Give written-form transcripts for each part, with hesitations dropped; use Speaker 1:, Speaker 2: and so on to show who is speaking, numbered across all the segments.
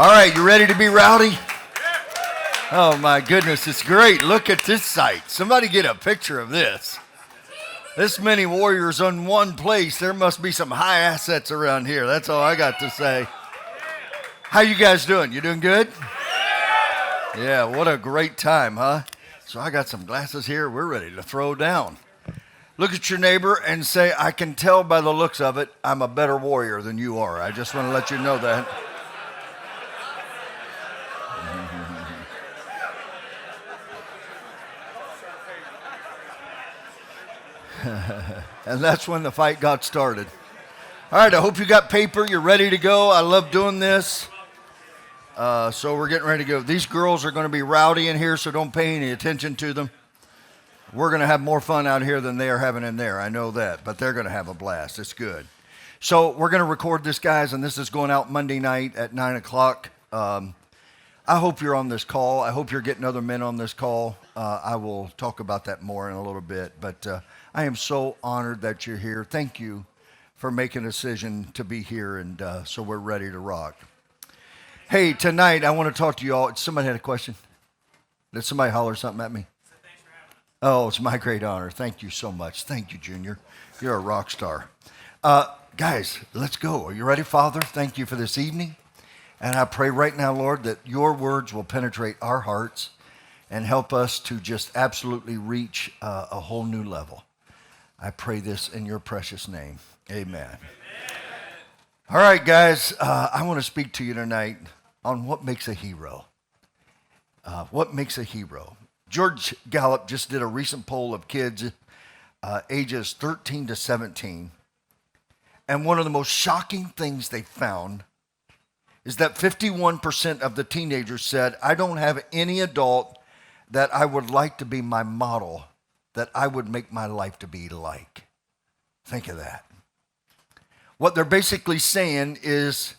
Speaker 1: All right, you ready to be rowdy? Oh my goodness, it's great. Look at this sight. Somebody get a picture of this. This many warriors in one place. There must be some high assets around here. That's all I got to say. How you guys doing? You doing good? Yeah, what a great time, huh? So I got some glasses here. We're ready to throw down. Look at your neighbor and say, I can tell by the looks of it, I'm a better warrior than you are. I just want to let you know that. And that's when the fight got started. All right, I hope you got paper. You're ready to go. I love doing this. So we're getting ready to go. These girls are going to be rowdy in here, so don't pay any attention to them. We're going to have more fun out here than they are having in there. I know that, but they're going to have a blast. It's good. So we're going to record this, guys, and this is going out Monday night at 9 o'clock. I hope you're on this call. I hope you're getting other men on this call. I will talk about that more in a little bit, but I am so honored that you're here. Thank you for making a decision to be here, and so we're ready to rock. Hey, tonight I want to talk to you all. Somebody had a question? Did somebody holler something at me? Oh, it's my great honor. Thank you so much. Thank you, Junior. You're a rock star. Guys, let's go. Are you ready, Father? Thank you for this evening. And I pray right now, Lord, that your words will penetrate our hearts and help us to just absolutely reach a whole new level. I pray this in your precious name. Amen. All right, guys, I want to speak to you tonight on what makes a hero. What makes a hero? George Gallup just did a recent poll of kids ages 13 to 17. And one of the most shocking things they found is that 51% of the teenagers said, I don't have any adult that I would like to be my model, that I would make my life to be like. Think of that. What they're basically saying is,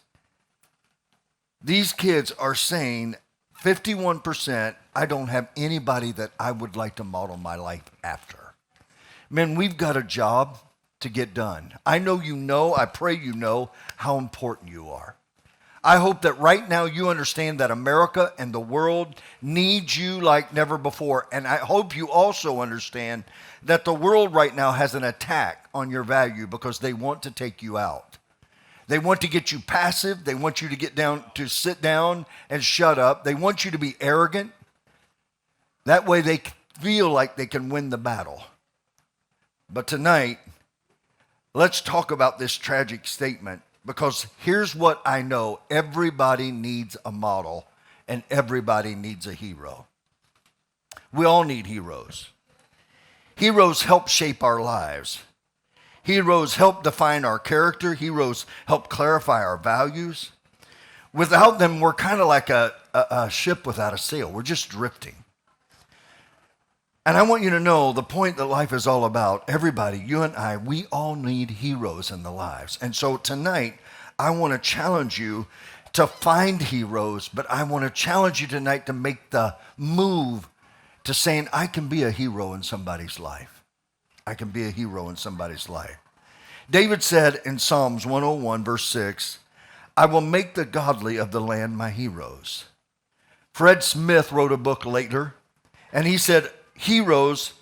Speaker 1: these kids are saying, 51%, I don't have anybody that I would like to model my life after. Men, we've got a job to get done. I know, I pray you know how important you are. I hope that right now you understand that America and the world needs you like never before. And I hope you also understand that the world right now has an attack on your value because they want to take you out. They want to get you passive. They want you to sit down and shut up. They want you to be arrogant. That way they feel like they can win the battle. But tonight, let's talk about this tragic statement. Because here's what I know. Everybody needs a model and everybody needs a hero. We all need heroes. Heroes help shape our lives. Heroes help define our character. Heroes help clarify our values. Without them, we're kind of like a ship without a sail. We're just drifting. And I want you to know the point that life is all about. Everybody, you and I, we all need heroes in the lives. And so tonight, I want to challenge you to find heroes, but I want to challenge you tonight to make the move to saying, I can be a hero in somebody's life. I can be a hero in somebody's life. David said in Psalms 101, verse 6, I will make the godly of the land my heroes. Fred Smith wrote a book later, and he said, heroes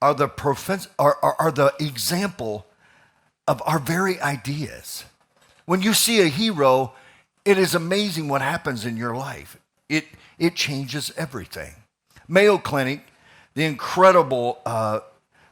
Speaker 1: are the example of our very ideas. When you see a hero, it is amazing what happens in your life. It changes everything. Mayo Clinic, the incredible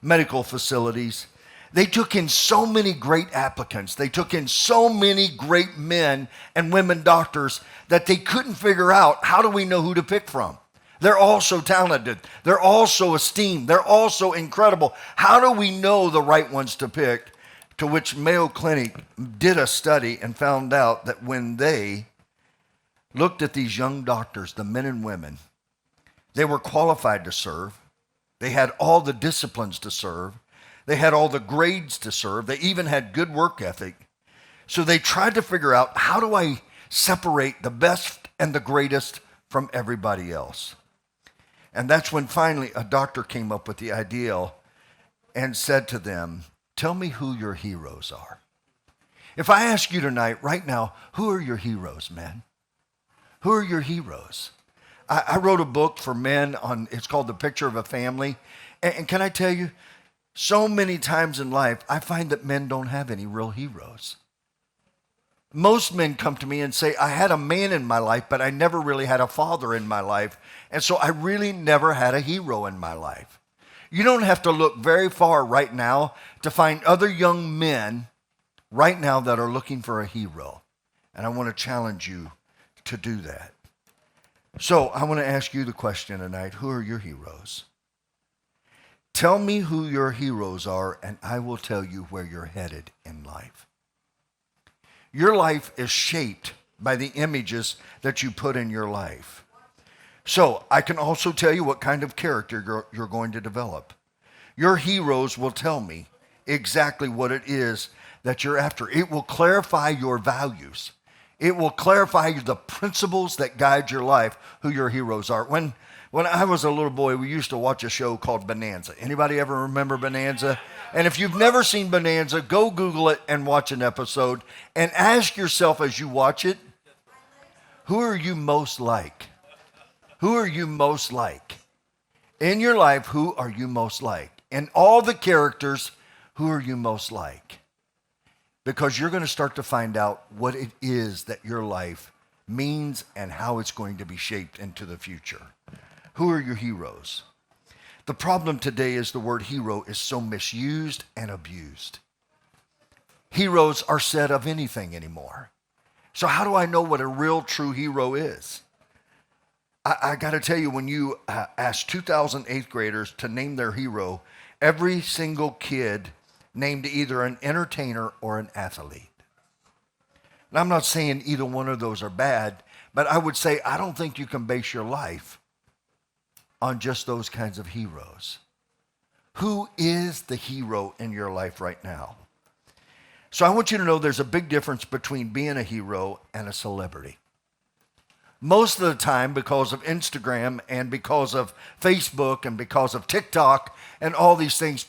Speaker 1: medical facilities, they took in so many great applicants. They took in so many great men and women doctors that they couldn't figure out, how do we know who to pick from? They're all so talented. They're all so esteemed. They're all so incredible. How do we know the right ones to pick? To which Mayo Clinic did a study and found out that when they looked at these young doctors, the men and women, they were qualified to serve. They had all the disciplines to serve. They had all the grades to serve. They even had good work ethic. So they tried to figure out, how do I separate the best and the greatest from everybody else? And that's when finally a doctor came up with the idea and said to them, tell me who your heroes are. If I ask you tonight, right now, who are your heroes, man? Who are your heroes? I wrote a book for men it's called The Picture of a Family. And can I tell you, so many times in life, I find that men don't have any real heroes. Most men come to me and say, I had a man in my life, but I never really had a father in my life. And so I really never had a hero in my life. You don't have to look very far right now to find other young men right now that are looking for a hero. And I want to challenge you to do that. So I want to ask you the question tonight, who are your heroes? Tell me who your heroes are, and I will tell you where you're headed in life. Your life is shaped by the images that you put in your life. So I can also tell you what kind of character you're going to develop. Your heroes will tell me exactly what it is that you're after. It will clarify your values. It will clarify the principles that guide your life, who your heroes are. When I was a little boy, we used to watch a show called Bonanza. Anybody ever remember Bonanza? And if you've never seen Bonanza, go Google it and watch an episode and ask yourself as you watch it, who are you most like? Who are you most like? In your life, who are you most like? In all the characters, who are you most like? Because you're going to start to find out what it is that your life means and how it's going to be shaped into the future. Who are your heroes? The problem today is the word hero is so misused and abused. Heroes are said of anything anymore. So how do I know what a real, true hero is? I got to tell you, when you ask 2,000 eighth graders to name their hero, every single kid named either an entertainer or an athlete. And I'm not saying either one of those are bad, but I would say I don't think you can base your life on just those kinds of heroes. Who is the hero in your life right now? So I want you to know there's a big difference between being a hero and a celebrity. Most of the time, because of Instagram and because of Facebook and because of TikTok and all these things,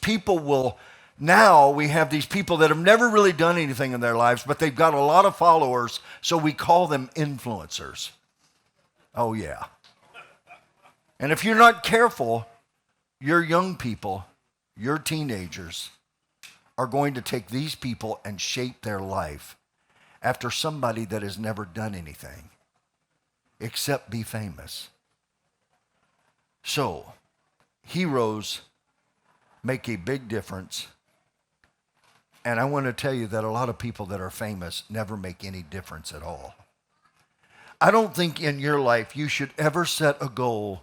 Speaker 1: now we have these people that have never really done anything in their lives, but they've got a lot of followers, so we call them influencers. Oh, yeah. And if you're not careful, your young people, your teenagers, are going to take these people and shape their life after somebody that has never done anything except be famous. So, heroes make a big difference. And I want to tell you that a lot of people that are famous never make any difference at all. I don't think in your life you should ever set a goal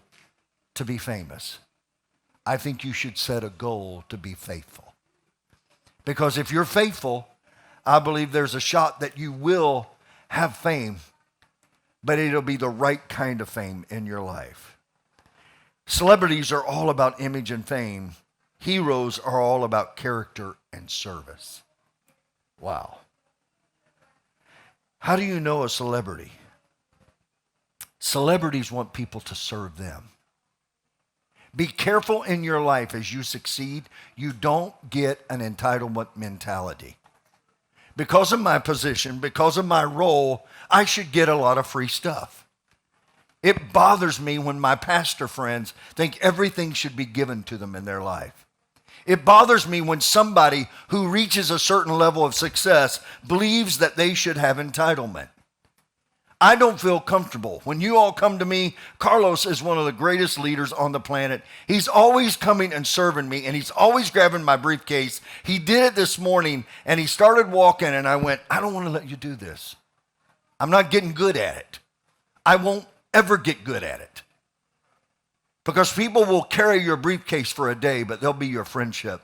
Speaker 1: to be famous. I think you should set a goal to be faithful. Because if you're faithful, I believe there's a shot that you will have fame, but it'll be the right kind of fame in your life. Celebrities are all about image and fame. Heroes are all about character and service. Wow. How do you know a celebrity? Celebrities want people to serve them. Be careful in your life as you succeed. You don't get an entitlement mentality. Because of my position, because of my role, I should get a lot of free stuff. It bothers me when my pastor friends think everything should be given to them in their life. It bothers me when somebody who reaches a certain level of success believes that they should have entitlement. I don't feel comfortable. When you all come to me, Carlos is one of the greatest leaders on the planet. He's always coming and serving me, and he's always grabbing my briefcase. He did it this morning, and he started walking, and I went, I don't want to let you do this. I'm not getting good at it. I won't ever get good at it. Because people will carry your briefcase for a day, but they'll be your friendship.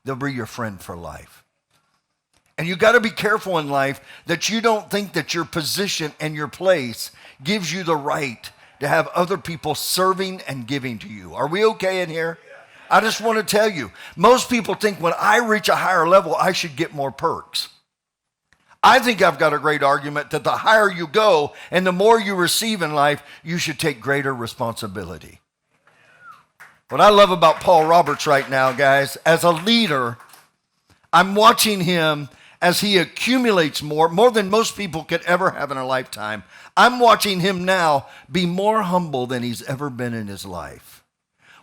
Speaker 1: They'll be your friend for life. And you got to be careful in life that you don't think that your position and your place gives you the right to have other people serving and giving to you. Are we okay in here? I just want to tell you, most people think when I reach a higher level, I should get more perks. I think I've got a great argument that the higher you go and the more you receive in life, you should take greater responsibility. What I love about Paul Roberts right now, guys, as a leader, I'm watching him as he accumulates more than most people could ever have in a lifetime. I'm watching him now be more humble than he's ever been in his life.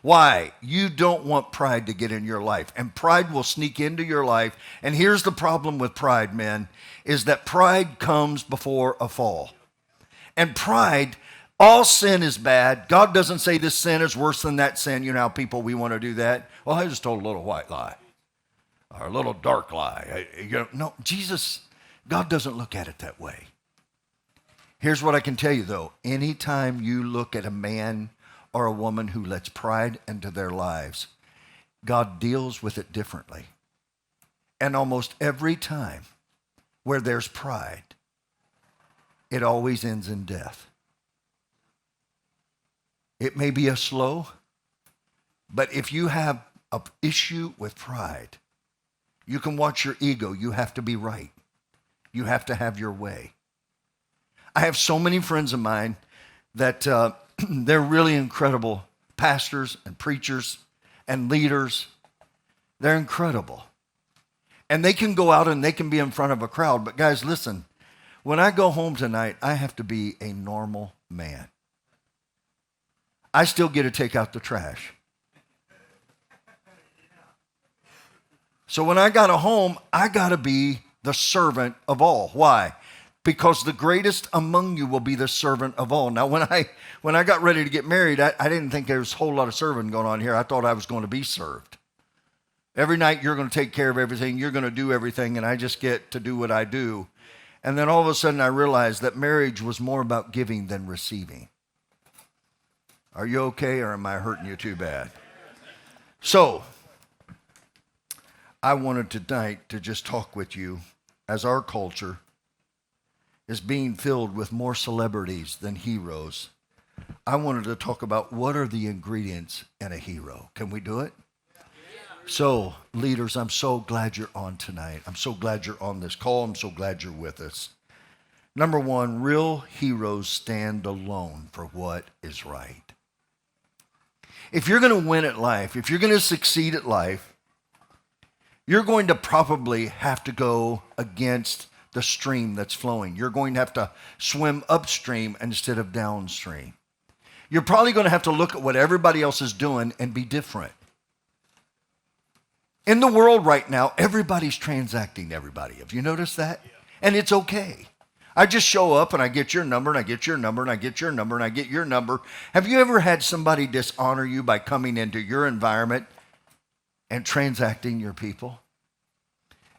Speaker 1: Why? You don't want pride to get in your life, and pride will sneak into your life. And here's the problem with pride, men, is that pride comes before a fall. And pride, all sin is bad. God doesn't say this sin is worse than that sin. You know how people, we want to do that. Well, I just told a little white lie or a little dark lie. No, Jesus, God doesn't look at it that way. Here's what I can tell you, though. Anytime you look at a man or a woman who lets pride into their lives, God deals with it differently. And almost every time where there's pride, it always ends in death. It may be a slow, but if you have an issue with pride, you can watch your ego. You have to be right. You have to have your way. I have so many friends of mine that they're really incredible pastors and preachers and leaders. They're incredible. And they can go out and they can be in front of a crowd. But guys, listen, when I go home tonight, I have to be a normal man. I still get to take out the trash. So when I got a home, I got to be the servant of all. Why? Because the greatest among you will be the servant of all. Now, when I got ready to get married, I didn't think there was a whole lot of serving going on here. I thought I was going to be served. Every night you're going to take care of everything. You're going to do everything, and I just get to do what I do. And then all of a sudden I realized that marriage was more about giving than receiving. Are you okay, or am I hurting you too bad? So, I wanted tonight to just talk with you as our culture is being filled with more celebrities than heroes. I wanted to talk about what are the ingredients in a hero. Can we do it? So, leaders, I'm so glad you're on tonight. I'm so glad you're on this call. I'm so glad you're with us. Number one, real heroes stand alone for what is right. If you're going to win at life, if you're going to succeed at life, you're going to probably have to go against the stream that's flowing. You're going to have to swim upstream instead of downstream. You're probably going to have to look at what everybody else is doing and be different. In the world right now, everybody's transacting everybody. Have you noticed that? And it's okay. I just show up and I get your number and I get your number and I get your number and I get your number. Have you ever had somebody dishonor you by coming into your environment and transacting your people?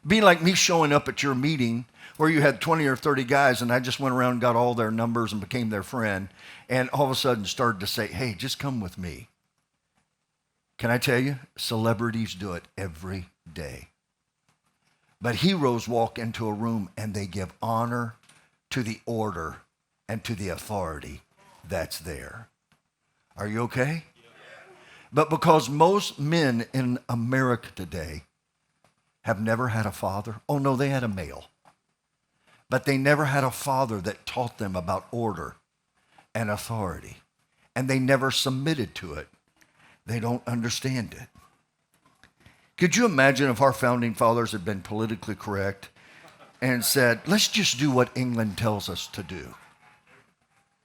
Speaker 1: Be like me showing up at your meeting where you had 20 or 30 guys and I just went around and got all their numbers and became their friend and all of a sudden started to say, hey, just come with me. Can I tell you, celebrities do it every day. But heroes walk into a room and they give honor to the order and to the authority that's there. Are you okay? But because most men in America today have never had a father. Oh no, they had a male. But they never had a father that taught them about order and authority. And they never submitted to it. They don't understand it. Could you imagine if our founding fathers had been politically correct and said, let's just do what England tells us to do?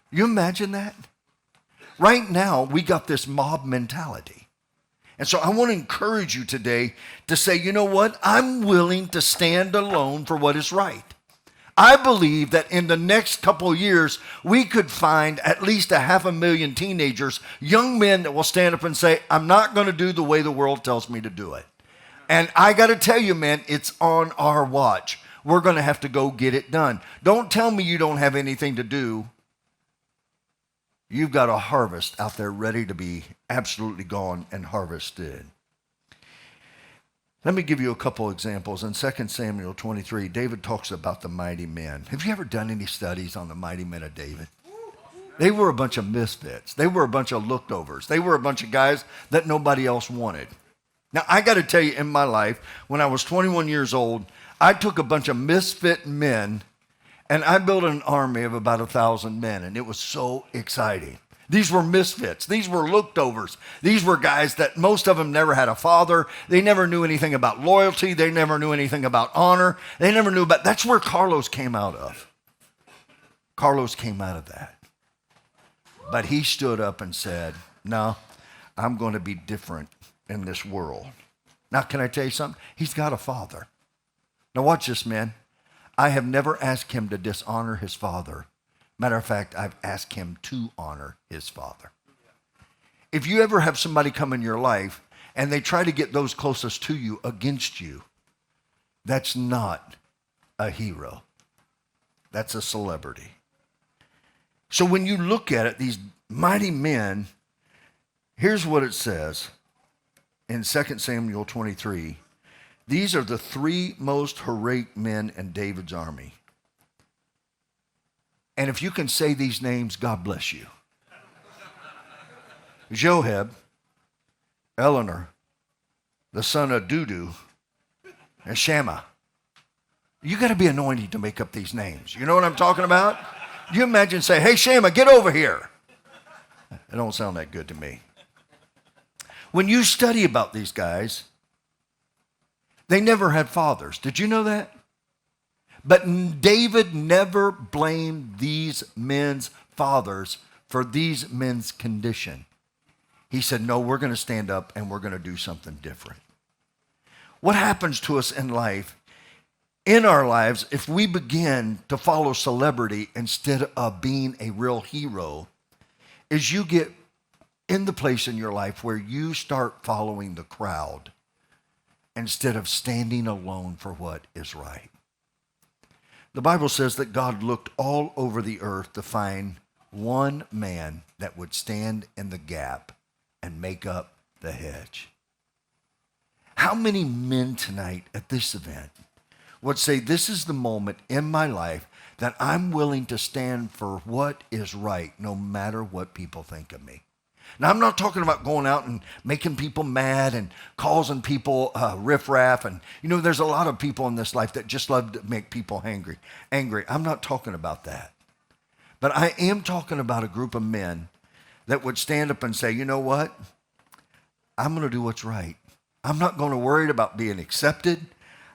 Speaker 1: You imagine that? Right now, we got this mob mentality. And so I want to encourage you today to say, you know what? I'm willing to stand alone for what is right. I believe that in the next couple of years, we could find at least 500,000 teenagers, young men that will stand up and say, I'm not going to do the way the world tells me to do it. And I got to tell you, man, it's on our watch. We're going to have to go get it done. Don't tell me you don't have anything to do. You've got a harvest out there ready to be absolutely gone and harvested. Let me give you a couple examples. In 2 Samuel 23, David talks about the mighty men. Have you ever done any studies on the mighty men of David? They were a bunch of misfits. They were a bunch of looked-overs. They were a bunch of guys that nobody else wanted. Now, I got to tell you, in my life, when I was 21 years old, I took a bunch of misfit men, and I built an army of about 1,000 men, and it was so exciting. These were misfits. These were looked overs. These were guys that most of them never had a father. They never knew anything about loyalty. They never knew anything about honor. They never knew about, that's where Carlos came out of. Carlos came out of that. But he stood up and said, no, I'm going to be different in this world. Now, can I tell you something? He's got a father. Now watch this, man. I have never asked him to dishonor his father. Matter of fact, I've asked him to honor his father. If you ever have somebody come in your life and they try to get those closest to you against you, that's not a hero. That's a celebrity. So when you look at it, these mighty men, here's what it says in 2 Samuel 23. These are the three most heroic men in David's army. And if you can say these names, God bless you. Joab, Eleanor, the son of Dudu, and Shammah. You got to be anointed to make up these names. You know what I'm talking about? You imagine say, hey, Shammah, get over here. It don't sound that good to me. When you study about these guys, they never had fathers. Did you know that? But David never blamed these men's fathers for these men's condition. He said, no, we're going to stand up and we're going to do something different. What happens to us in life, in our lives, if we begin to follow celebrity instead of being a real hero, is you get in the place in your life where you start following the crowd instead of standing alone for what is right. The Bible says that God looked all over the earth to find one man that would stand in the gap and make up the hedge. How many men tonight at this event would say, this is the moment in my life that I'm willing to stand for what is right, no matter what people think of me? Now, I'm not talking about going out and making people mad and causing people riffraff. And, you know, there's a lot of people in this life that just love to make people angry. I'm not talking about that. But I am talking about a group of men that would stand up and say, you know what? I'm going to do what's right. I'm not going to worry about being accepted.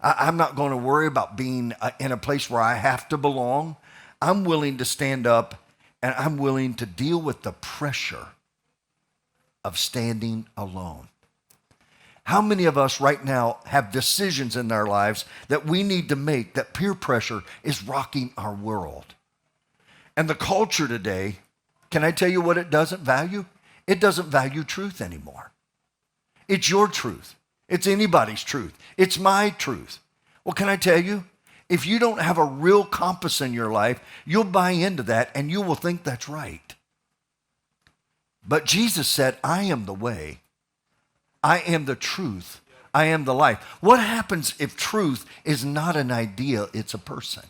Speaker 1: I'm not going to worry about being in a place where I have to belong. I'm willing to stand up and I'm willing to deal with the pressure of standing alone. How many of us right now have decisions in our lives that we need to make, that peer pressure is rocking our world? And the culture today, can I tell you what it doesn't value? It doesn't value truth anymore. It's your truth. It's anybody's truth. It's my truth. Well, can I tell you? If you don't have a real compass in your life, you'll buy into that and you will think that's right. But Jesus said, I am the way. I am the truth. I am the life. What happens if truth is not an idea, it's a person?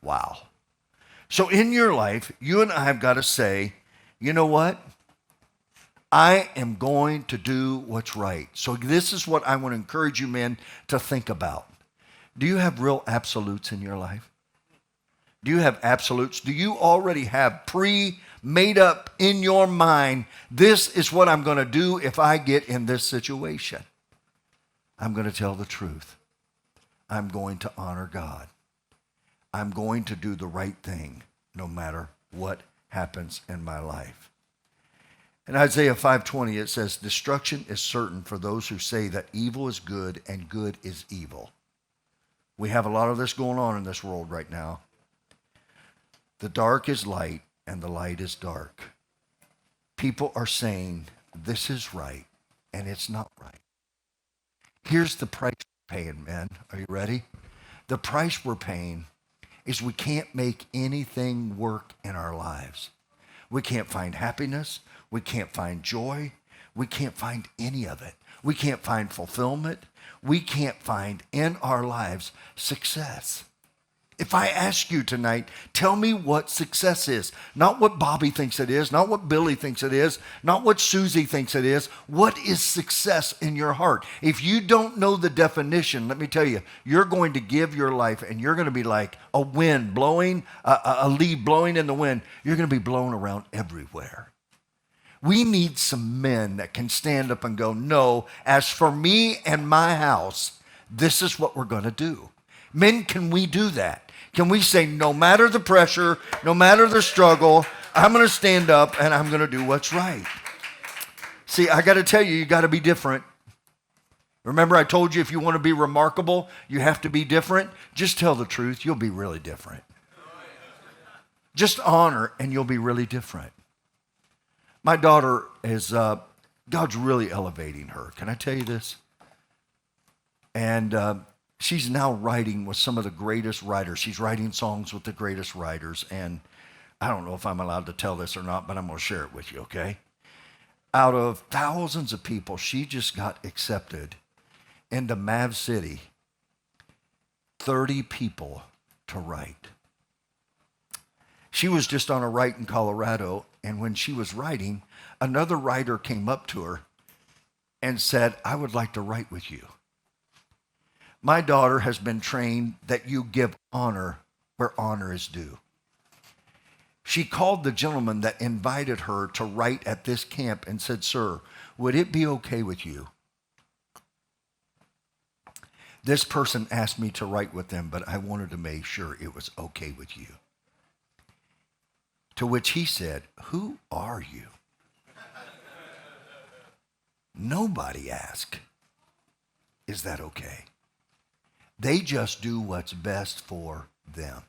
Speaker 1: Wow. So in your life, you and I have got to say, you know what? I am going to do what's right. So this is what I want to encourage you men to think about. Do you have real absolutes in your life? Do you have absolutes? Do you already have made up in your mind, this is what I'm going to do if I get in this situation? I'm going to tell the truth. I'm going to honor God. I'm going to do the right thing no matter what happens in my life. In Isaiah 5:20, it says, destruction is certain for those who say that evil is good and good is evil. We have a lot of this going on in this world right now. The dark is light and the light is dark. People are saying this is right and it's not right. Here's the price we're paying, men. Are you ready? The price we're paying is we can't make anything work in our lives. We can't find happiness. We can't find joy. We can't find any of it. We can't find fulfillment. We can't find in our lives success. If I ask you tonight, tell me what success is. Not what Bobby thinks it is, not what Billy thinks it is, not what Susie thinks it is. What is success in your heart? If you don't know the definition, let me tell you, you're going to give your life and you're going to be like a wind blowing, a leaf blowing in the wind. You're going to be blown around everywhere. We need some men that can stand up and go, no, as for me and my house, this is what we're going to do. Men, can we do that? Can we say, no matter the pressure, no matter the struggle, I'm going to stand up and I'm going to do what's right? See, I got to tell you, you got to be different. Remember I told you if you want to be remarkable, you have to be different? Just tell the truth, you'll be really different. Just honor and you'll be really different. My daughter is, God's really elevating her. Can I tell you this? And she's now writing with some of the greatest writers. She's writing songs with the greatest writers. And I don't know if I'm allowed to tell this or not, but I'm going to share it with you, okay? Out of thousands of people, she just got accepted into Mav City, 30 people to write. She was just on a write in Colorado, and when she was writing, another writer came up to her and said, I would like to write with you. My daughter has been trained that you give honor where honor is due. She called the gentleman that invited her to write at this camp and said, sir, would it be okay with you? This person asked me to write with them, but I wanted to make sure it was okay with you. To which he said, who are you? Nobody asked, is that okay? They just do what's best for them.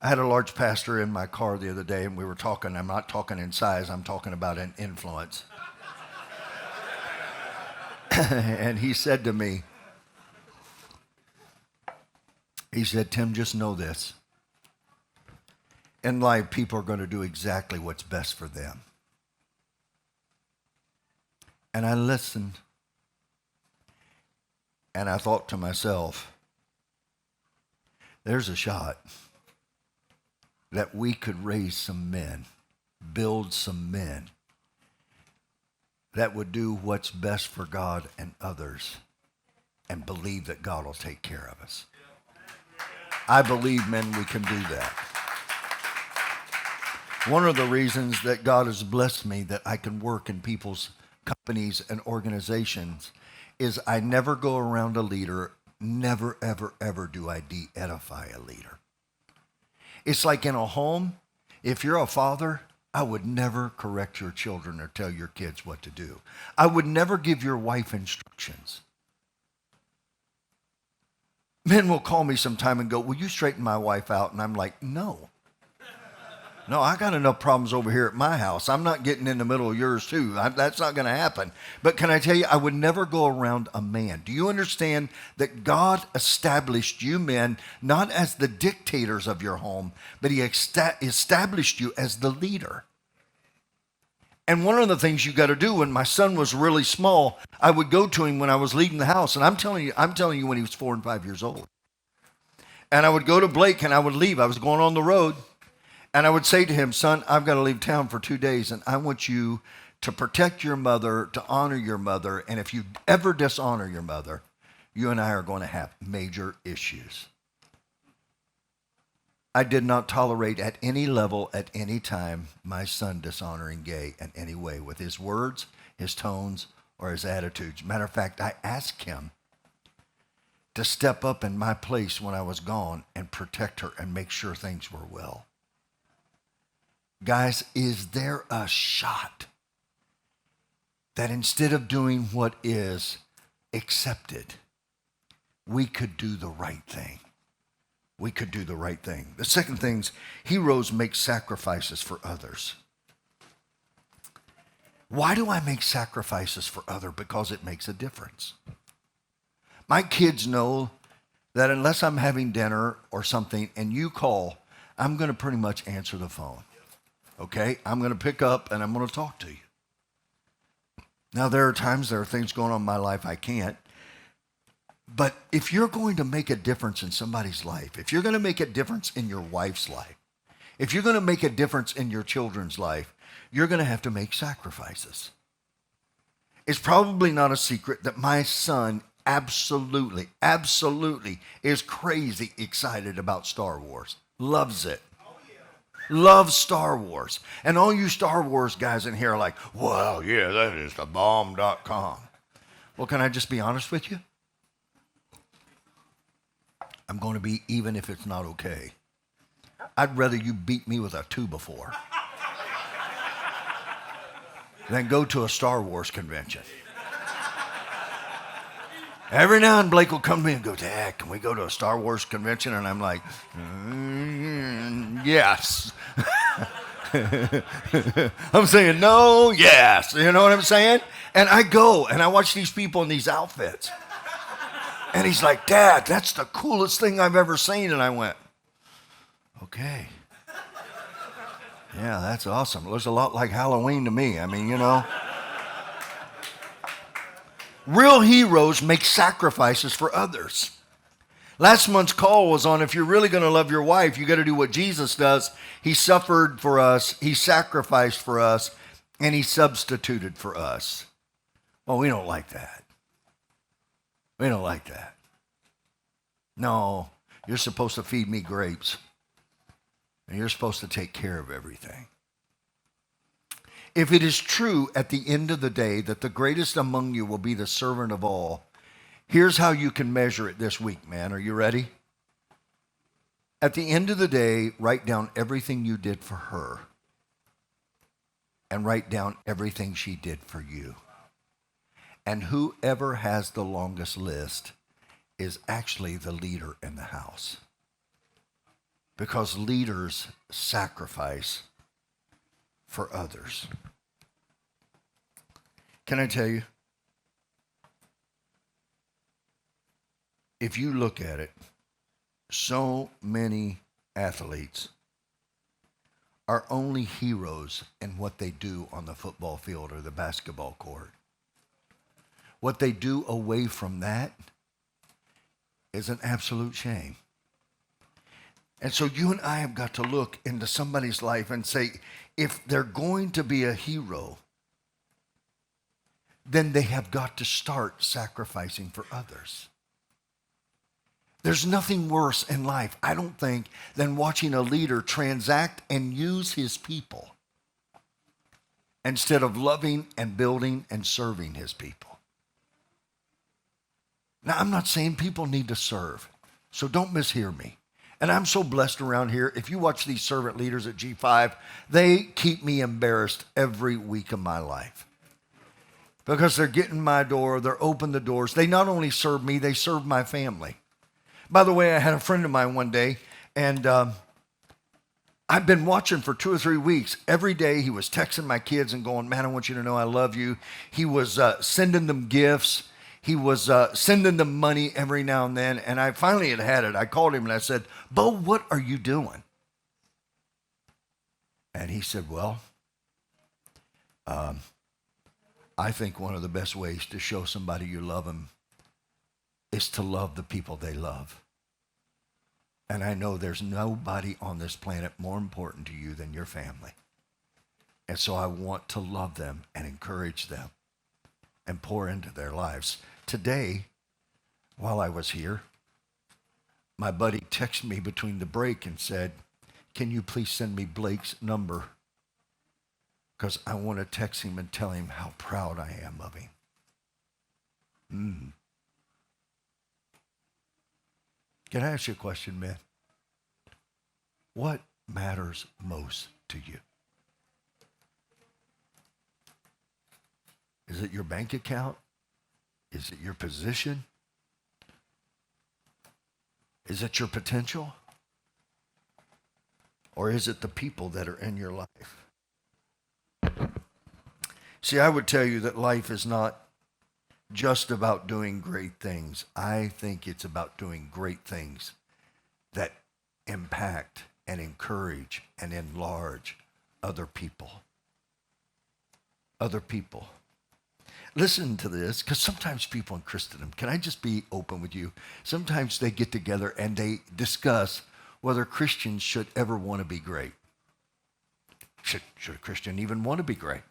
Speaker 1: I had a large pastor in my car the other day, and we were talking. I'm not talking in size. I'm talking about in influence. And he said to me, he said, Tim, just know this. In life, people are going to do exactly what's best for them. And I listened. And I thought to myself, there's a shot that we could raise some men, build some men that would do what's best for God and others and believe that God will take care of us. I believe, men, we can do that. One of the reasons that God has blessed me that I can work in people's companies and organizations is I never go around a leader, never, ever, ever do I de-edify a leader. It's like in a home, if you're a father, I would never correct your children or tell your kids what to do. I would never give your wife instructions. Men will call me sometime and go, will you straighten my wife out? And I'm like, no. No, I got enough problems over here at my house. I'm not getting in the middle of yours too. That's not going to happen. But can I tell you, I would never go around a man. Do you understand that God established you men not as the dictators of your home, but he established you as the leader? And one of the things you got to do, when my son was really small, I would go to him when I was leaving the house. And I'm telling you when he was 4 and 5 years old. And I would go to Blake and I would leave. I was going on the road. And I would say to him, son, I've got to leave town for 2 days, and I want you to protect your mother, to honor your mother, and if you ever dishonor your mother, you and I are going to have major issues. I did not tolerate at any level, at any time, my son dishonoring Gay in any way with his words, his tones, or his attitudes. Matter of fact, I asked him to step up in my place when I was gone and protect her and make sure things were well. Guys, is there a shot that instead of doing what is accepted, we could do the right thing? We could do the right thing. The second thing is, heroes make sacrifices for others. Why do I make sacrifices for others? Because it makes a difference. My kids know that unless I'm having dinner or something and you call, I'm going to pretty much answer the phone. Okay, I'm going to pick up and I'm going to talk to you. Now, there are times, there are things going on in my life I can't. But if you're going to make a difference in somebody's life, if you're going to make a difference in your wife's life, if you're going to make a difference in your children's life, you're going to have to make sacrifices. It's probably not a secret that my son absolutely is crazy excited about Star Wars. Loves it. Loves Star Wars. And all you Star Wars guys in here are like, well, yeah, that is the bomb.com. Well, can I just be honest with you? I'm going to be, even if it's not okay. I'd rather you beat me with a 2x4 than go to a Star Wars convention. Every now and then Blake will come to me and go, Dad, can we go to a Star Wars convention? And I'm like, yes. I'm saying no, yes. You know what I'm saying? And I go and I watch these people in these outfits. And he's like, Dad, that's the coolest thing I've ever seen. And I went, okay. Yeah, that's awesome. It looks a lot like Halloween to me. I mean, you know. Real heroes make sacrifices for others. Last month's call was on if you're really going to love your wife, you got to do what Jesus does. He suffered for us, he sacrificed for us, and he substituted for us. Well, we don't like that. We don't like that. No, you're supposed to feed me grapes, and you're supposed to take care of everything. If it is true at the end of the day that the greatest among you will be the servant of all, here's how you can measure it this week, man. Are you ready? At the end of the day, write down everything you did for her and write down everything she did for you. And whoever has the longest list is actually the leader in the house. Because leaders sacrifice for others. Can I tell you? If you look at it, so many athletes are only heroes in what they do on the football field or the basketball court. What they do away from that is an absolute shame. And so you and I have got to look into somebody's life and say, if they're going to be a hero, then they have got to start sacrificing for others. There's nothing worse in life, I don't think, than watching a leader transact and use his people instead of loving and building and serving his people. Now, I'm not saying people need to serve, so don't mishear me. And I'm so blessed around here. If you watch these servant leaders at G5, they keep me embarrassed every week of my life. Because they're getting my door, they're open the doors. They not only serve me, they serve my family. By the way, I had a friend of mine one day, and I've been watching for 2 or 3 weeks. Every day he was texting my kids and going, man, I want you to know I love you. He was sending them gifts. He was sending them money every now and then. And I finally had it. I called him and I said, Bo, what are you doing? And he said, well, I think one of the best ways to show somebody you love them is to love the people they love. And I know there's nobody on this planet more important to you than your family. And so I want to love them and encourage them and pour into their lives. Today, while I was here, my buddy texted me between the break and said, can you please send me Blake's number? Because I want to text him and tell him how proud I am of him. Can I ask you a question, man? What matters most to you? Is it your bank account? Is it your position? Is it your potential? Or is it the people that are in your life? See, I would tell you that life is not just about doing great things. I think it's about doing great things that impact and encourage and enlarge other people. Other people. Listen to this, because sometimes people in Christendom, can I just be open with you? Sometimes they get together and they discuss whether Christians should ever want to be great. Should a Christian even want to be great?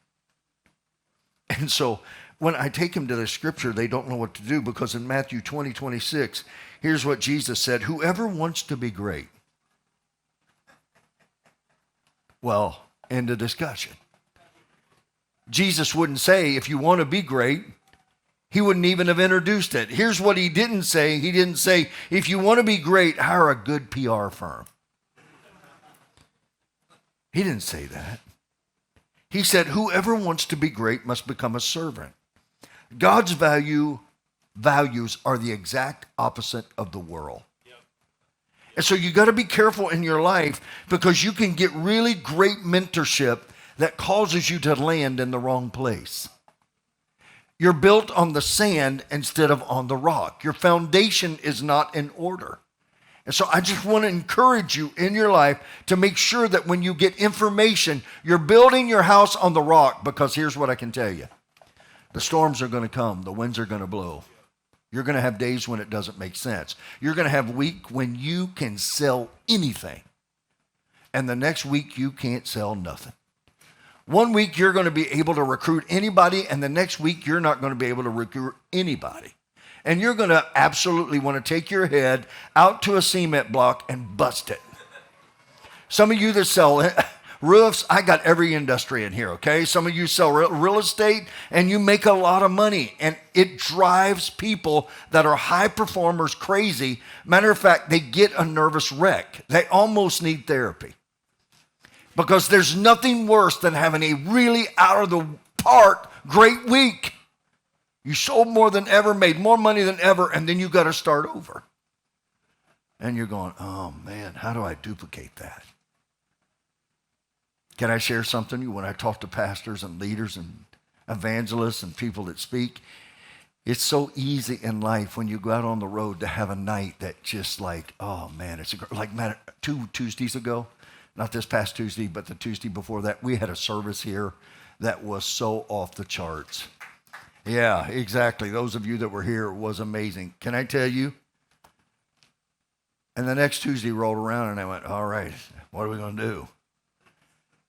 Speaker 1: And so when I take them to the scripture, they don't know what to do, because in Matthew 20:26, here's what Jesus said: whoever wants to be great. Well, end of discussion. Jesus wouldn't say, if you want to be great, he wouldn't even have introduced it. Here's what he didn't say. He didn't say, if you want to be great, hire a good PR firm. He didn't say that. He said, whoever wants to be great must become a servant. God's values are the exact opposite of the world. And so you got to be careful in your life, because you can get really great mentorship that causes you to land in the wrong place. You're built on the sand instead of on the rock. Your foundation is not in order. And so I just want to encourage you in your life to make sure that when you get information, you're building your house on the rock, because here's what I can tell you. The storms are going to come. The winds are going to blow. You're going to have days when it doesn't make sense. You're going to have a week when you can sell anything. And the next week you can't sell nothing. One week you're going to be able to recruit anybody, and the next week you're not going to be able to recruit anybody. And you're going to absolutely want to take your head out to a cement block and bust it. Some of you that sell roofs, I got every industry in here, okay? Some of you sell real estate, and you make a lot of money, and it drives people that are high performers crazy. Matter of fact, they get a nervous wreck. They almost need therapy. Because there's nothing worse than having a really out of the park great week. You sold more than ever, made more money than ever, and then you got to start over. And you're going, oh man, how do I duplicate that? Can I share something? When I talk to pastors and leaders and evangelists and people that speak, it's so easy in life when you go out on the road to have a night that just like, oh man, like 2 Tuesdays ago. Not this past Tuesday, but the Tuesday before that, we had a service here that was so off the charts. Yeah, exactly. Those of you that were here, it was amazing. Can I tell you? And the next Tuesday rolled around, and I went, all right, what are we going to do?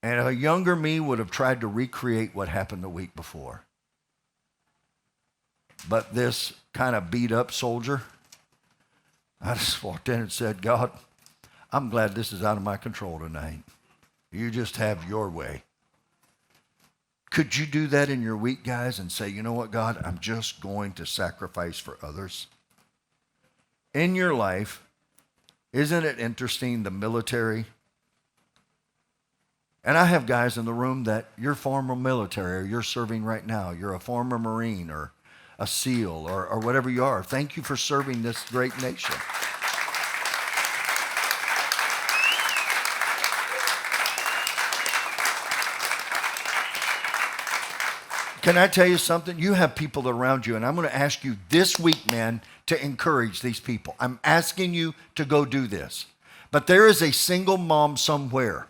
Speaker 1: And a younger me would have tried to recreate what happened the week before. But this kind of beat up soldier, I just walked in and said, God, I'm glad this is out of my control tonight. You just have your way. Could you do that in your week, guys, and say, you know what, God, I'm just going to sacrifice for others? In your life, isn't it interesting, the military? And I have guys in the room that you're former military, or you're serving right now. You're a former Marine or a SEAL or whatever you are. Thank you for serving this great nation. Can I tell you something? You have people around you, and I'm going to ask you this week, man, to encourage these people. I'm asking you to go do this. But there is a single mom somewhere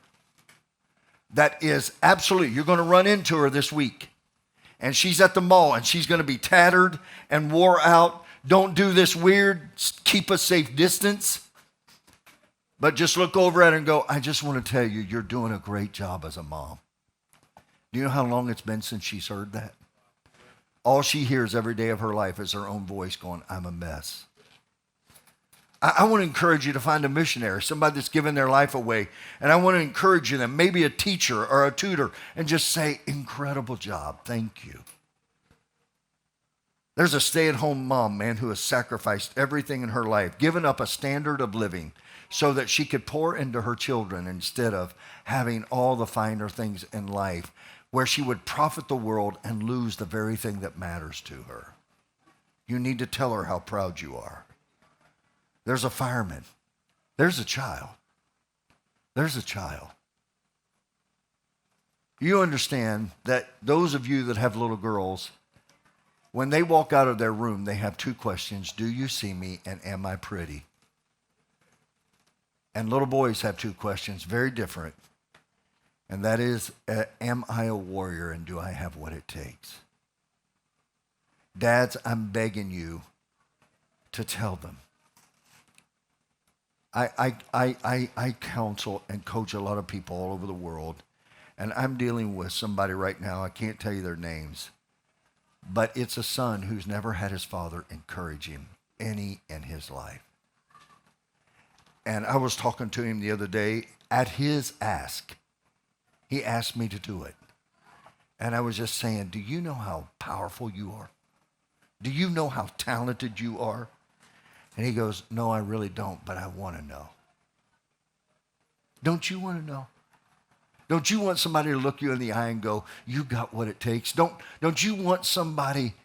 Speaker 1: that is absolutely, you're going to run into her this week. And she's at the mall, and she's going to be tattered and wore out. Don't do this weird, keep a safe distance. But just look over at her and go, I just want to tell you, you're doing a great job as a mom. Do you know how long it's been since she's heard that? All she hears every day of her life is her own voice going, I'm a mess. I want to encourage you to find a missionary, somebody that's given their life away. And I want to encourage you then, maybe a teacher or a tutor, and just say, incredible job, thank you. There's a stay-at-home mom, man, who has sacrificed everything in her life, given up a standard of living so that she could pour into her children instead of having all the finer things in life, where she would profit the world and lose the very thing that matters to her. You need to tell her how proud you are. There's a fireman. There's a child. There's a child. You understand that those of you that have little girls, when they walk out of their room, they have 2 questions. Do you see me, and am I pretty? And little boys have 2 questions, very different. And that is, am I a warrior, and do I have what it takes? Dads, I'm begging you to tell them. I counsel and coach a lot of people all over the world, and I'm dealing with somebody right now. I can't tell you their names, but it's a son who's never had his father encourage him any in his life. And I was talking to him the other day at his ask. He asked me to do it. And I was just saying, do you know how powerful you are? Do you know how talented you are? And he goes, no, I really don't, but I want to know. Don't you want to know? Don't you want somebody to look you in the eye and go, you got what it takes? Don't you want somebody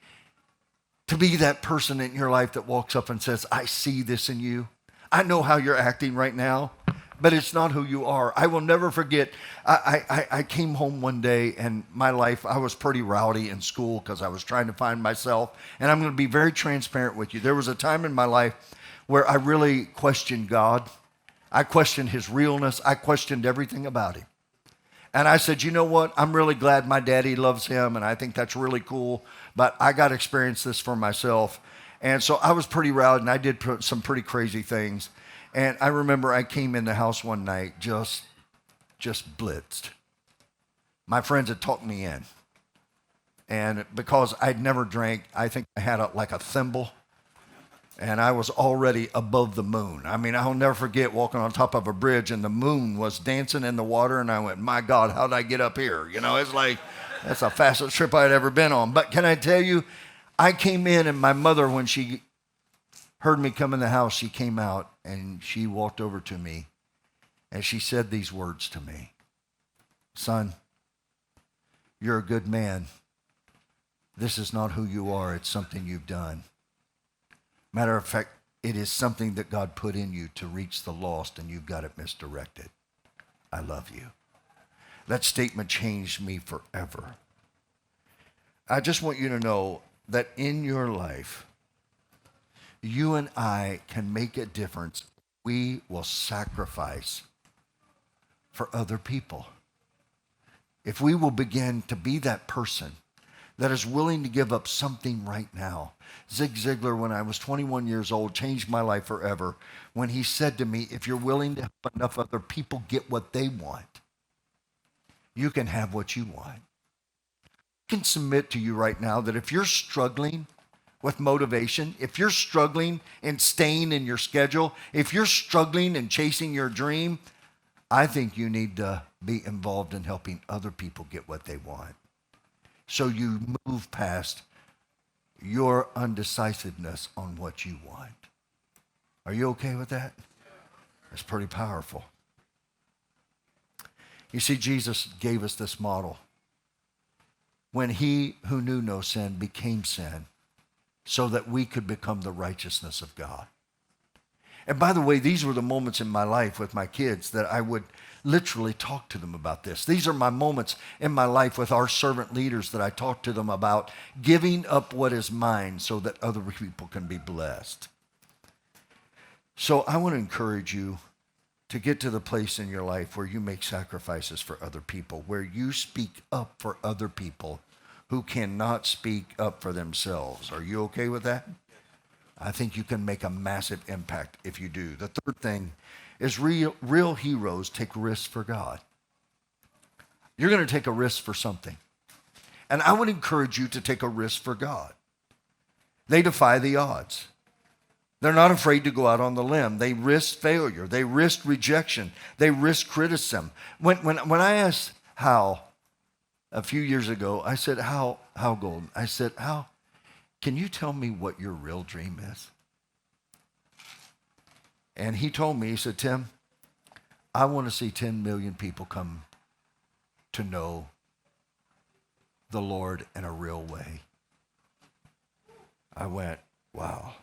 Speaker 1: to be that person in your life that walks up and says, I see this in you. I know how you're acting right now, but it's not who you are. I will never forget, I came home one day and my life, I was pretty rowdy in school because I was trying to find myself. And I'm going to be very transparent with you. There was a time in my life where I really questioned God. I questioned his realness. I questioned everything about him. And I said, you know what? I'm really glad my daddy loves him, and I think that's really cool. But I got to experience this for myself. And so I was pretty rowdy, and I did some pretty crazy things. And I remember I came in the house one night just blitzed. My friends had talked me in. And because I'd never drank, I think I had like a thimble. And I was already above the moon. I mean, I'll never forget walking on top of a bridge and the moon was dancing in the water. And I went, my God, how did I get up here? You know, it's like, that's the fastest trip I'd ever been on. But can I tell you, I came in and my mother, when she heard me come in the house, she came out and she walked over to me and she said these words to me. Son, you're a good man. This is not who you are. It's something you've done. Matter of fact, it is something that God put in you to reach the lost, and you've got it misdirected. I love you. That statement changed me forever. I just want you to know that in your life, you and I can make a difference. We will sacrifice for other people. If we will begin to be that person that is willing to give up something right now. Zig Ziglar, when I was 21 years old, changed my life forever when he said to me, if you're willing to help enough other people get what they want, you can have what you want. I can submit to you right now that if you're struggling with motivation, if you're struggling in staying in your schedule, if you're struggling in chasing your dream, I think you need to be involved in helping other people get what they want. So you move past your undecisiveness on what you want. Are you okay with that? That's pretty powerful. You see, Jesus gave us this model. When he who knew no sin became sin so that we could become the righteousness of God. And by the way, these were the moments in my life with my kids that I would literally talk to them about this. These are my moments in my life with our servant leaders that I talk to them about giving up what is mine so that other people can be blessed. So I want to encourage you to get to the place in your life where you make sacrifices for other people, where you speak up for other people who cannot speak up for themselves. Are you okay with that? I think you can make a massive impact if you do. The third thing is real heroes take risks for God. You're going to take a risk for something. And I would encourage you to take a risk for God. They defy the odds. They're not afraid to go out on the limb. They risk failure. They risk rejection. They risk criticism. When I asked Hal a few years ago, I said, Hal Goad, I said, Hal, can you tell me what your real dream is? And he told me, he said, Tim, I want to see 10 million people come to know the Lord in a real way. I went, wow.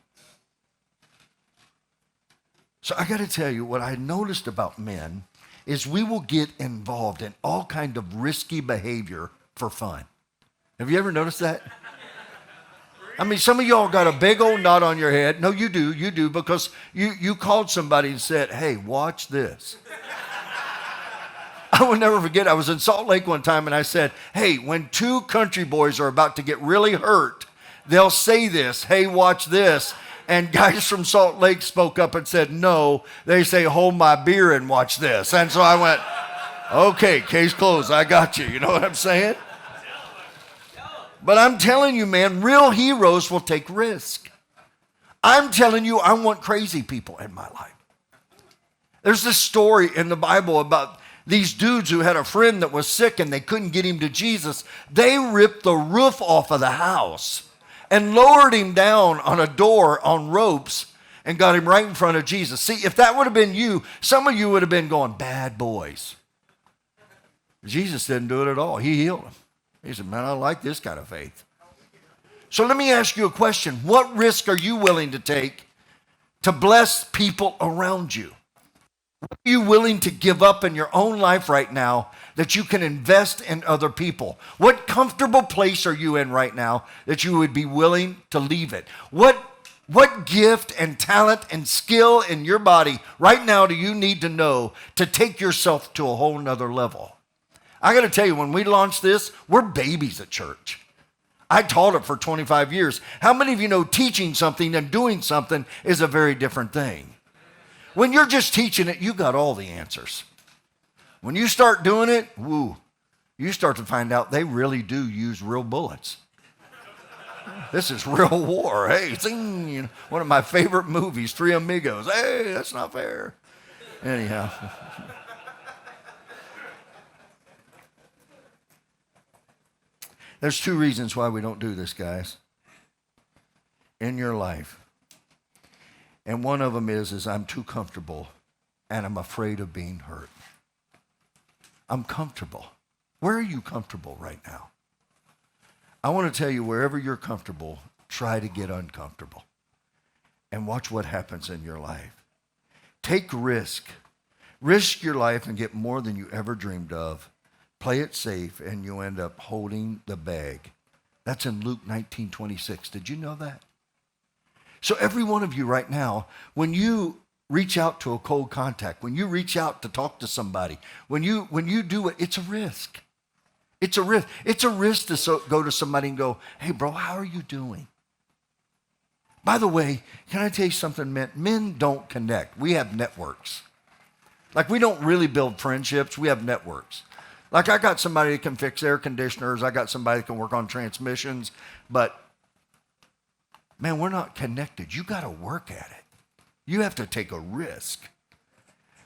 Speaker 1: So I got to tell you, what I noticed about men is we will get involved in all kind of risky behavior for fun. Have you ever noticed that? I mean, some of y'all got a big old knot on your head. No, you do, because you called somebody and said, hey, watch this. I will never forget, I was in Salt Lake one time and I said, hey, when two country boys are about to get really hurt, they'll say this, hey, watch this. And guys from Salt Lake spoke up and said, no, they say, hold my beer and watch this. And so I went, okay, case closed, I got you. You know what I'm saying? But I'm telling you, man, real heroes will take risk. I'm telling you, I want crazy people in my life. There's this story in the Bible about these dudes who had a friend that was sick and they couldn't get him to Jesus. They ripped the roof off of the house and lowered him down on a door on ropes and got him right in front of Jesus. See, if that would have been you, some of you would have been going, bad boys. Jesus didn't do it at all. He healed him. He said, man, I like this kind of faith. So let me ask you a question. What risk are you willing to take to bless people around you? What are you willing to give up in your own life right now that you can invest in other people? What comfortable place are you in right now that you would be willing to leave it? What gift and talent and skill in your body right now do you need to know to take yourself to a whole nother level? I got to tell you, when we launched this, we're babies at church. I taught it for 25 years. How many of you know teaching something and doing something is a very different thing? When you're just teaching it, you got all the answers. When you start doing it, woo, you start to find out they really do use real bullets. This is real war. Hey, zing, you know, one of my favorite movies, Three Amigos. Hey, that's not fair. Anyhow. There's two reasons why we don't do this, guys, in your life. And one of them is I'm too comfortable and I'm afraid of being hurt. I'm comfortable. Where are you comfortable right now? I want to tell you, wherever you're comfortable, try to get uncomfortable and watch what happens in your life. Take risk. Risk your life and get more than you ever dreamed of. Play it safe, and you end up holding the bag. That's in Luke 19:26. Did you know that? So every one of you right now, when you reach out to a cold contact, when you reach out to talk to somebody, when you do it, it's a risk. It's a risk. It's a risk to go to somebody and go, hey, bro, how are you doing? By the way, can I tell you something, men? Men don't connect. We have networks. Like, we don't really build friendships. We have networks. Like, I got somebody that can fix air conditioners. I got somebody that can work on transmissions. But, man, we're not connected. You got to work at it. You have to take a risk.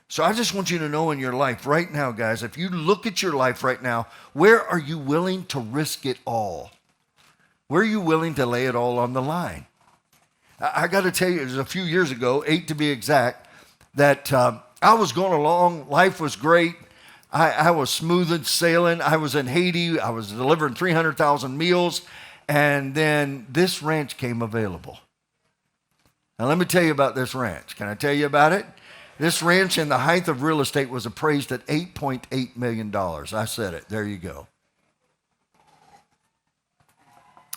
Speaker 1: So I just want you to know in your life right now, guys, if you look at your life right now, where are you willing to risk it all? Where are you willing to lay it all on the line? I got to tell you, it was a few years ago, 8 to be exact, that I was going along. Life was great. I was smooth sailing. I was in Haiti. I was delivering 300,000 meals. And then this ranch came available. Now, let me tell you about this ranch. Can I tell you about it? This ranch in the height of real estate was appraised at $8.8 million. I said it. There you go.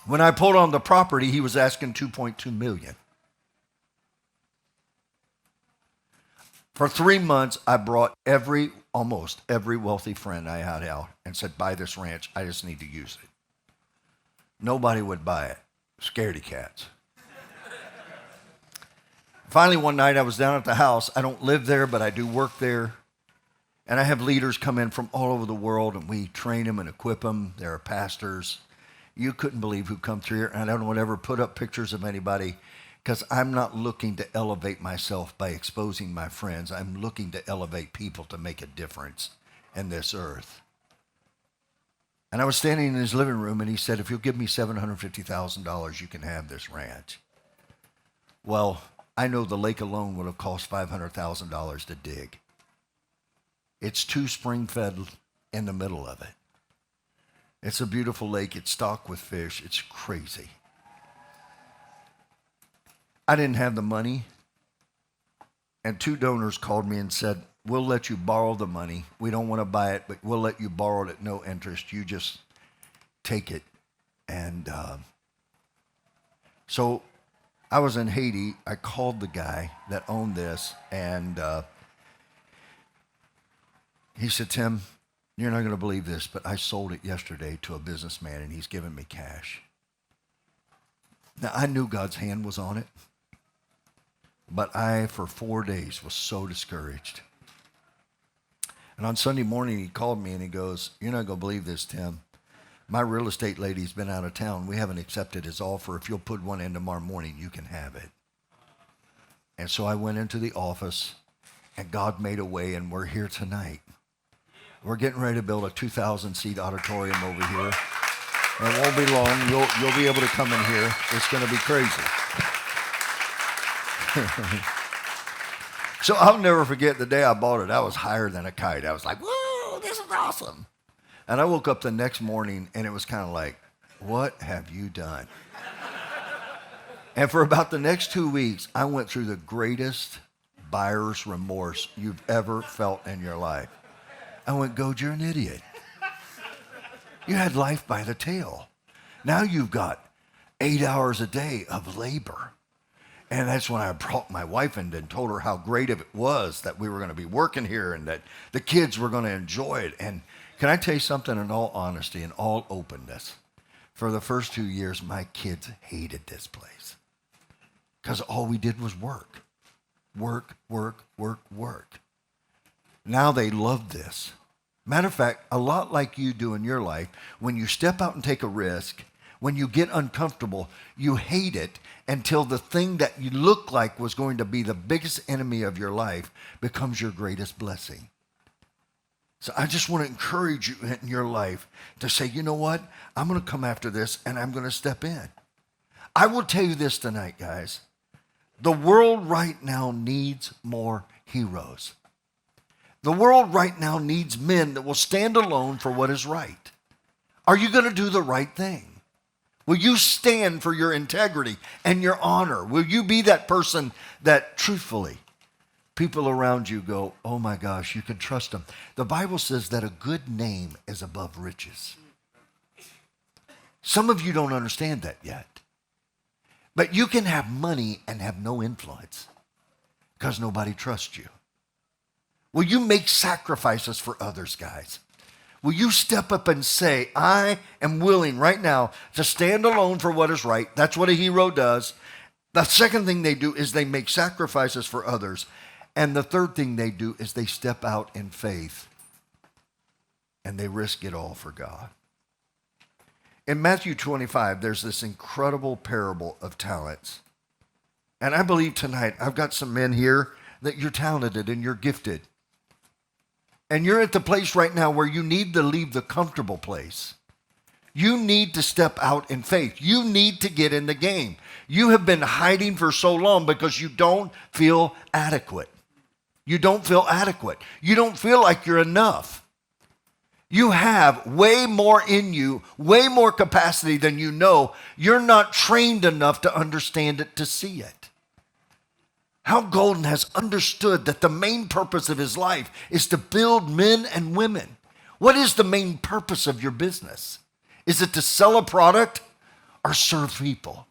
Speaker 1: When I pulled on the property, he was asking $2.2 million. For 3 months, I brought almost every wealthy friend I had out and said, buy this ranch. I just need to use it. Nobody would buy it. Scaredy cats. Finally, one night, I was down at the house. I don't live there, but I do work there. And I have leaders come in from all over the world, and we train them and equip them. There are pastors. You couldn't believe who come through here. And I don't ever put up pictures of anybody because I'm not looking to elevate myself by exposing my friends. I'm looking to elevate people to make a difference in this earth. And I was standing in his living room, and he said, if you'll give me $750,000, you can have this ranch. Well, I know the lake alone would have cost $500,000 to dig. It's 2 spring-fed in the middle of it. It's a beautiful lake. It's stocked with fish. It's crazy. I didn't have the money, and 2 donors called me and said, we'll let you borrow the money. We don't want to buy it, but we'll let you borrow it at no interest. You just take it. And so I was in Haiti. I called the guy that owned this, and he said, Tim, you're not going to believe this, but I sold it yesterday to a businessman, and he's giving me cash. Now, I knew God's hand was on it, but I, for 4 days, was so discouraged. And on Sunday morning, he called me and he goes, "You're not going to believe this, Tim. My real estate lady's been out of town. We haven't accepted his offer. If you'll put one in tomorrow morning, you can have it." And so I went into the office, and God made a way, and we're here tonight. We're getting ready to build a 2,000-seat auditorium over here. And it won't be long. You'll be able to come in here. It's going to be crazy. So I'll never forget the day I bought it. I was higher than a kite. I was like, "Woo, this is awesome." And I woke up the next morning, and it was kind of like, "What have you done?" And for about the next 2 weeks, I went through the greatest buyer's remorse you've ever felt in your life. I went, "Goad, you're an idiot. You had life by the tail. Now you've got 8 hours a day of labor." And that's when I brought my wife in and told her how great it was that we were going to be working here and that the kids were going to enjoy it. And can I tell you something in all honesty and all openness? For the first 2 years, my kids hated this place because all we did was work. Work, work, work, work. Now they love this. Matter of fact, a lot like you do in your life, when you step out and take a risk, when you get uncomfortable, you hate it until the thing that you look like was going to be the biggest enemy of your life becomes your greatest blessing. So I just want to encourage you in your life to say, "You know what? I'm going to come after this and I'm going to step in." I will tell you this tonight, guys. The world right now needs more heroes. The world right now needs men that will stand alone for what is right. Are you going to do the right thing? Will you stand for your integrity and your honor? Will you be that person that truthfully people around you go, "Oh my gosh, you can trust them"? The Bible says that a good name is above riches. Some of you don't understand that yet. But you can have money and have no influence because nobody trusts you. Will you make sacrifices for others, guys? Will you step up and say, "I am willing right now to stand alone for what is right"? That's what a hero does. The second thing they do is they make sacrifices for others. And the third thing they do is they step out in faith and they risk it all for God. In Matthew 25, there's this incredible parable of talents. And I believe tonight I've got some men here that you're talented and you're gifted. And you're at the place right now where you need to leave the comfortable place. You need to step out in faith. You need to get in the game. You have been hiding for so long because you don't feel adequate. You don't feel adequate. You don't feel like you're enough. You have way more in you, way more capacity than you know. You're not trained enough to understand it, to see it. Hal Golden has understood that the main purpose of his life is to build men and women. What is the main purpose of your business? Is it to sell a product or serve people?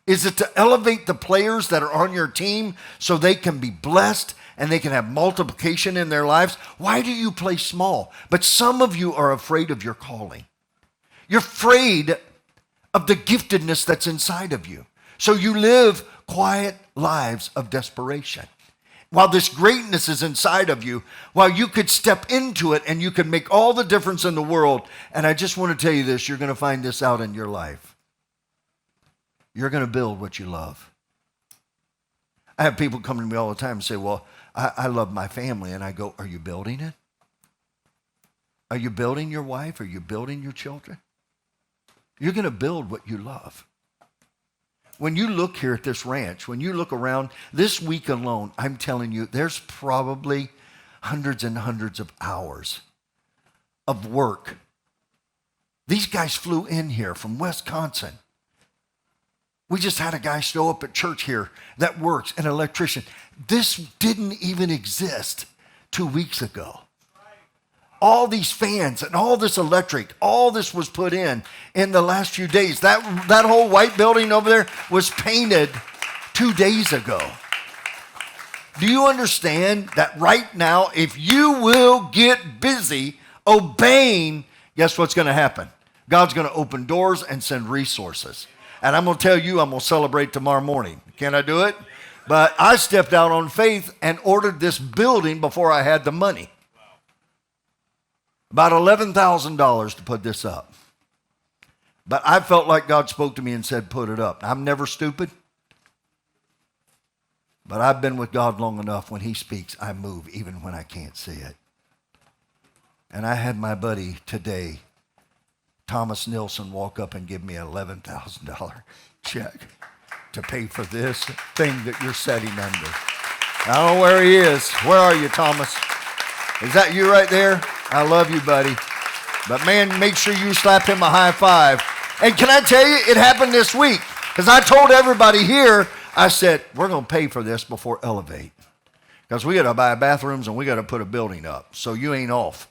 Speaker 1: Is it to elevate the players that are on your team so they can be blessed and they can have multiplication in their lives? Why do you play small? But some of you are afraid of your calling. You're afraid of the giftedness that's inside of you. So you live quiet lives of desperation. While this greatness is inside of you, while you could step into it and you could make all the difference in the world. And I just want to tell you this, you're going to find this out in your life. You're going to build what you love. I have people come to me all the time and say, "Well, I love my family." And I go, "Are you building it? Are you building your wife? Are you building your children?" You're going to build what you love. When you look here at this ranch, when you look around this week alone, I'm telling you, there's probably hundreds and hundreds of hours of work. These guys flew in here from Wisconsin. We just had a guy show up at church here that works, an electrician. This didn't even exist 2 weeks ago. All these fans and all this electric, all this was put in the last few days. That whole white building over there was painted 2 days ago. Do you understand that right now, if you will get busy obeying, guess what's going to happen? God's going to open doors and send resources. And I'm going to tell you, I'm going to celebrate tomorrow morning. Can I do it? But I stepped out on faith and ordered this building before I had the money. About $11,000 to put this up. But I felt like God spoke to me and said, put it up. I'm never stupid. But I've been with God long enough. When he speaks, I move even when I can't see it. And I had my buddy today, Thomas Nilsson, walk up and give me an $11,000 check to pay for this thing that you're setting under. I don't know where he is. Where are you, Thomas? Is that you right there? I love you, buddy. But man, make sure you slap him a high five. And can I tell you, it happened this week. Because I told everybody here, I said, we're going to pay for this before Elevate. Because we got to buy bathrooms and we got to put a building up. So you ain't off.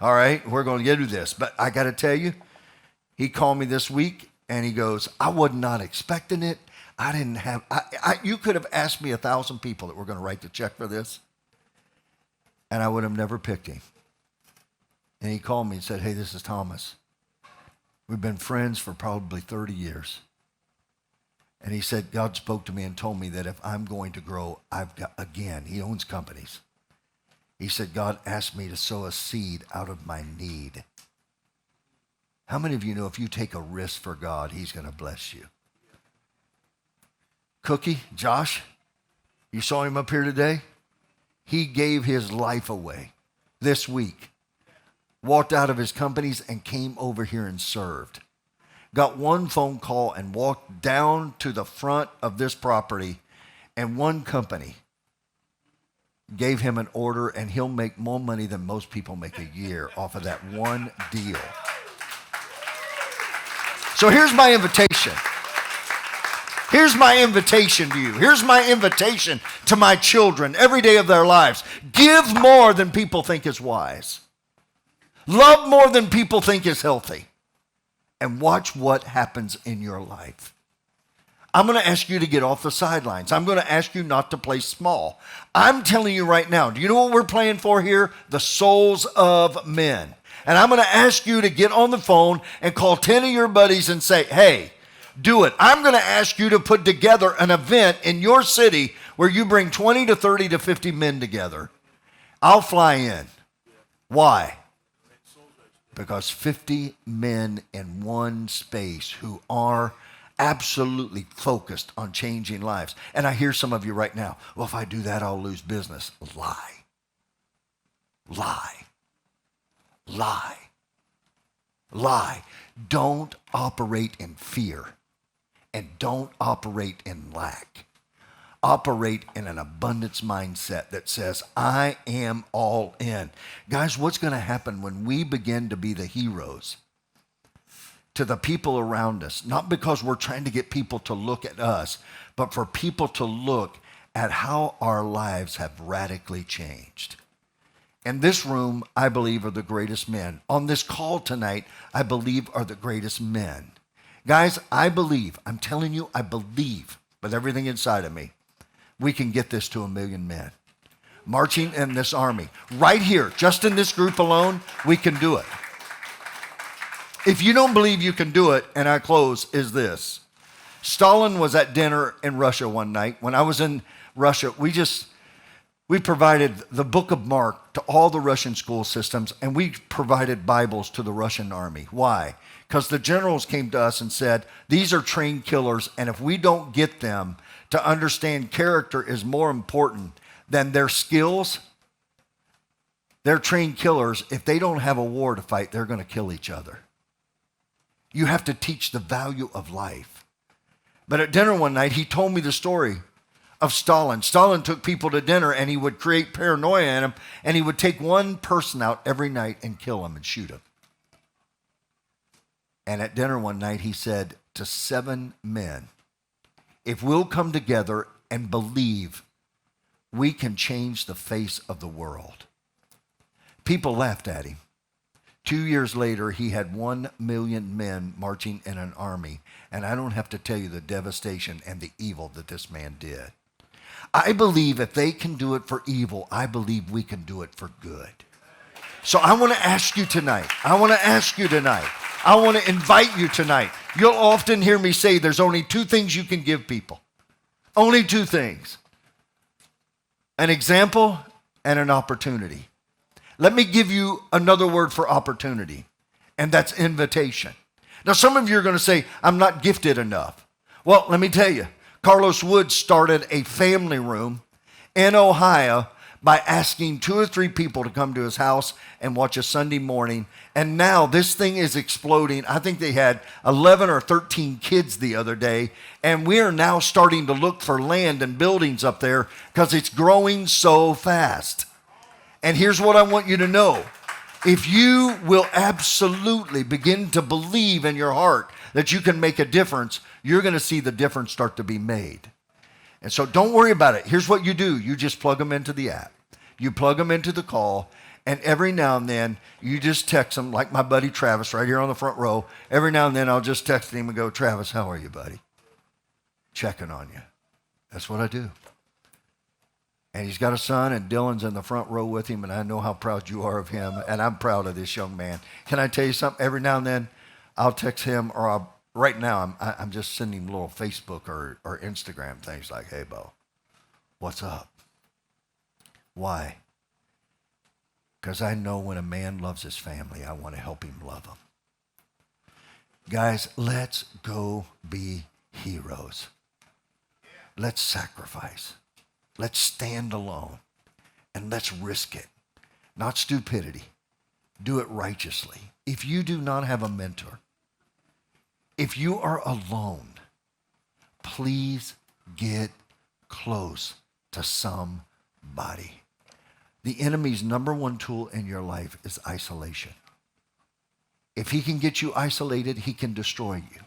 Speaker 1: All right, we're going to do this. But I got to tell you, he called me this week and he goes, I was not expecting it. I didn't have, you could have asked me 1,000 people that were going to write the check for this. And I would have never picked him. And he called me and said, hey, this is Thomas. We've been friends for probably 30 years. And he said, God spoke to me and told me that if I'm going to grow, I've got, again, he owns companies. He said, God asked me to sow a seed out of my need. How many of you know if you take a risk for God, he's going to bless you? Cookie, Josh, you saw him up here today? He gave his life away this week. Walked out of his companies and came over here and served. Got one phone call and walked down to the front of this property, and one company gave him an order, and he'll make more money than most people make a year off of that one deal. So here's my invitation. Here's my invitation to you. Here's my invitation to my children every day of their lives. Give more than people think is wise. Love more than people think is healthy. And watch what happens in your life. I'm going to ask you to get off the sidelines. I'm going to ask you not to play small. I'm telling you right now, do you know what we're playing for here? The souls of men. And I'm going to ask you to get on the phone and call 10 of your buddies and say, hey, do it. I'm going to ask you to put together an event in your city where you bring 20 to 30 to 50 men together. I'll fly in. Why? Because 50 men in one space who are absolutely focused on changing lives. And I hear some of you right now, well, if I do that, I'll lose business. Lie. Lie. Lie. Lie. Don't operate in fear. And don't operate in lack. Operate in an abundance mindset that says, I am all in. Guys, what's going to happen when we begin to be the heroes to the people around us? Not because we're trying to get people to look at us, but for people to look at how our lives have radically changed. In this room, I believe, are the greatest men. On this call tonight, I believe are the greatest men. Guys, I believe, I'm telling you, I believe with everything inside of me, we can get this to 1 million men. Marching in this army. Right here, just in this group alone, we can do it. If you don't believe you can do it, and I close, is this. Stalin was at dinner in Russia one night. When I was in Russia, we provided the book of Mark to all the Russian school systems, and we provided Bibles to the Russian army. Why? Because the generals came to us and said, these are trained killers, and if we don't get them to understand character is more important than their skills, they're trained killers. If they don't have a war to fight, they're going to kill each other. You have to teach the value of life. But at dinner one night, he told me the story of Stalin. Stalin took people to dinner, and he would create paranoia in them, and he would take one person out every night and kill him and shoot him. And at dinner one night, he said to 7 men, if we'll come together and believe, we can change the face of the world. People laughed at him. 2 years later, he had 1 million men marching in an army. And I don't have to tell you the devastation and the evil that this man did. I believe if they can do it for evil, I believe we can do it for good. So I want to ask you tonight, I want to invite you tonight. You'll often hear me say there's only two things you can give people. Only two things. An example and an opportunity. Let me give you another word for opportunity, and that's invitation. Now, some of you are going to say, I'm not gifted enough. Well, let me tell you, Carlos Wood started a family room in Ohio by asking 2 or 3 people to come to his house and watch a Sunday morning. And now this thing is exploding. I think they had 11 or 13 kids the other day. And we are now starting to look for land and buildings up there because it's growing so fast. And here's what I want you to know. If you will absolutely begin to believe in your heart that you can make a difference, you're going to see the difference start to be made. And so don't worry about it. Here's what you do. You just plug them into the app. You plug them into the call, and every now and then you just text them, like my buddy Travis right here on the front row. Every now and then I'll just text him and go, Travis, how are you, buddy? Checking on you. That's what I do. And he's got a son, and Dylan's in the front row with him, and I know how proud you are of him, and I'm proud of this young man. Can I tell you something? Every now and then I'll text him, or right now I'm just sending him little Facebook or Instagram things like, hey, Bo, what's up? Why? Because I know when a man loves his family, I want to help him love them. Guys, let's go be heroes. Let's sacrifice. Let's stand alone. And let's risk it. Not stupidity. Do it righteously. If you do not have a mentor, if you are alone, please get close to somebody. The enemy's number one tool in your life is isolation. If he can get you isolated, he can destroy you.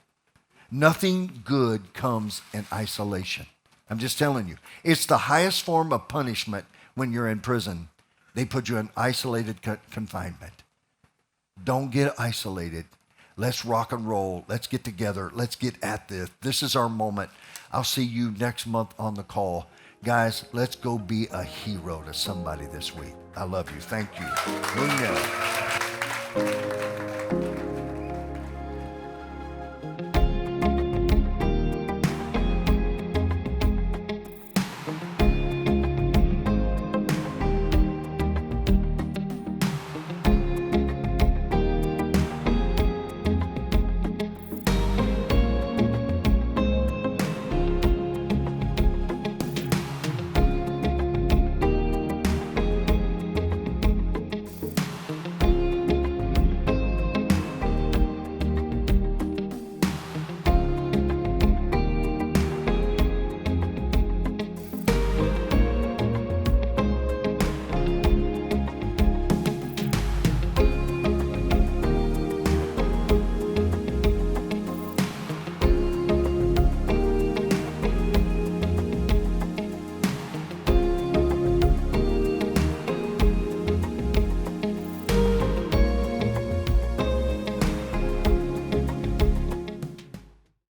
Speaker 1: Nothing good comes in isolation. I'm just telling you. It's the highest form of punishment when you're in prison. They put you in isolated confinement. Don't get isolated. Let's rock and roll. Let's get together. Let's get at this. This is our moment. I'll see you next month on the call. Guys, let's go be a hero to somebody this week. I love you. Thank you. Booyah.